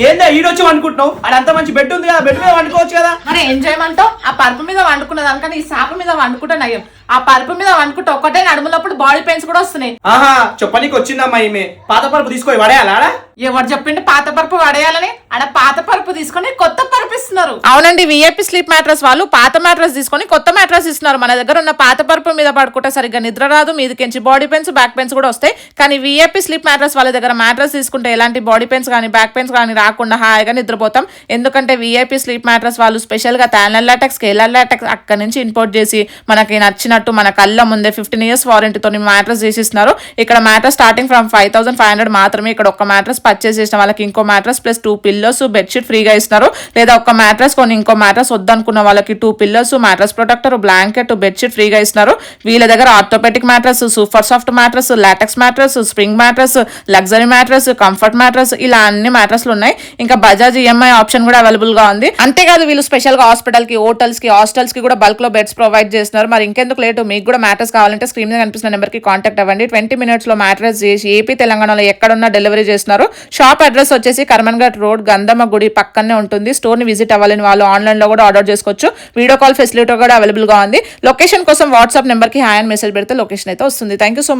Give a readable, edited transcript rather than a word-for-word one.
ఏందా ఈడొచ్చి వండుకుంటున్నావు? అడంత మంచి బెడ్ ఉంది కదా, బెడ్ మీద వండుకోవచ్చు కదా. మరి ఏం చేయమంటావు? ఆ పరుపు మీద వండుకున్నది అనుకని ఈ సాప మీద వండుకుంటే నయ్యం. ఆ పరుపు మీద వండుకుంటే ఒక్కటే నడుములప్పుడు బాడీ పెయిన్స్ కూడా వస్తున్నాయి. ఆహా, చెప్పనీకి వచ్చిందమ్మా ఈమె. పాత పరుపు తీసుకొని పడేయాలా? ఎవరు చెప్పిండు పాత పరుపు పడేయాలని? ఆడ పాత పరుపు తీసుకొని కొత్త పరుపు ఇస్తున్నారు. అవునండి, విఐపి స్లీప్ మ్యాట్రస్ వాళ్ళు పాత మ్యాట్రస్ తీసుకొని కొత్త మ్యాట్రస్ ఇస్తున్నారు. మన దగ్గర ఉన్న పాత పరుపు మీద పడుకుంటే సరిగ్గా నిద్ర రాదు, మీదకించి బాడీ పెయిన్స్ బ్యాక్ పెయిన్స్ కూడా వస్తాయి. కానీ విఐపి స్లీప్ మ్యాట్రస్ వాళ్ళ దగ్గర మ్యాట్రస్ తీసుకుంటే ఎలాంటి బాడీ పెయిన్స్ కానీ బ్యాక్ పెయిన్స్ కానీ రాకుండా హాయిగా నిద్రపోతాం. ఎందుకంటే విఐపి స్లీప్ మ్యాట్రస్ వాళ్ళు స్పెషల్ గా థానల్ లాటెక్స్, కేఎల్ఆర్ లాటెక్స్ అక్కడి నుంచి ఇంపోర్ట్ చేసి మనకి నచ్చినట్టు మన కళ్ళ ముందే 15 years వారంటీతో మ్యాట్రస్ చేసిస్తున్నారు. ఇక్కడ మ్యాట్రస్ స్టార్టింగ్ ఫ్రమ్ 5500 మాత్రమే. ఇక్కడ ఒక మ్యాట్రస్ పర్చేస్ చేసిన వాళ్ళకి ఇంకో మ్యాట్రస్ ప్లస్ 2 పిల్లోస్, బెడ్షీట్ ఫ్రీగా ఇస్తున్నారు. లేదా ఒక మ్యాట్రస్ కొని ఇంకో మ్యాట్రస్ వద్దనుకున్న వాళ్ళకి 2 pillows, mattress protector, blanket, bedsheet ఫ్రీగా ఇస్తున్నారు. వీళ్ళ దగ్గర orthopaedic mattress, super soft mattress, latex mattress, spring mattress, luxury mattress, comfort mattress ఇలా అన్ని మ్యాట్రస్లు ఉన్నాయి. ఇంకా బజాజ్ ఈఎంఐ ఆప్షన్ కూడా అవైలబుల్ గా ఉంది. అంతేకాదు వీళ్ళు స్పెషల్ గా హాస్పిటల్ కి, హోటల్స్ కి, హాస్టల్స్ కి కూడా బల్క్ లో బెడ్స్ ప్రొవైడ్ చేస్తున్నారు. మరి ఇంకెందుకు లేటు, మీకు కూడా మ్యాట్రస్ కావాలంటే స్క్రీన్ మీద కనిపిస్తున్న నెంబర్ కి కాంటాక్ట్ అవ్వండి. 20 minutes లో మ్యాట్రస్ చేసి ఏపీ తెలంగాణలో ఎక్కడున్నా డెలివరీ చేస్తున్నారు. షాప్ అడ్రస్ వచ్చేసి కర్మన్ఘట్ రోడ్, గంధమ గుడి పక్కనే ఉంటుంది. స్టోర్ ని విజిట్ అవ్వాలని వాళ్ళు ఆన్లైన్ లో కూడా ఆర్డర్ చేసుకోవచ్చు. వీడియో కాల్ ఫెసిలిటీ కూడా అవైలబుల్ గా ఉంది. లొకేషన్ కోసం వాట్సాప్ నెంబర్ కి హాయ్ అని మెసేజ్ పెడితే లొకేషన్ అయితే వస్తుంది. Thank you so much.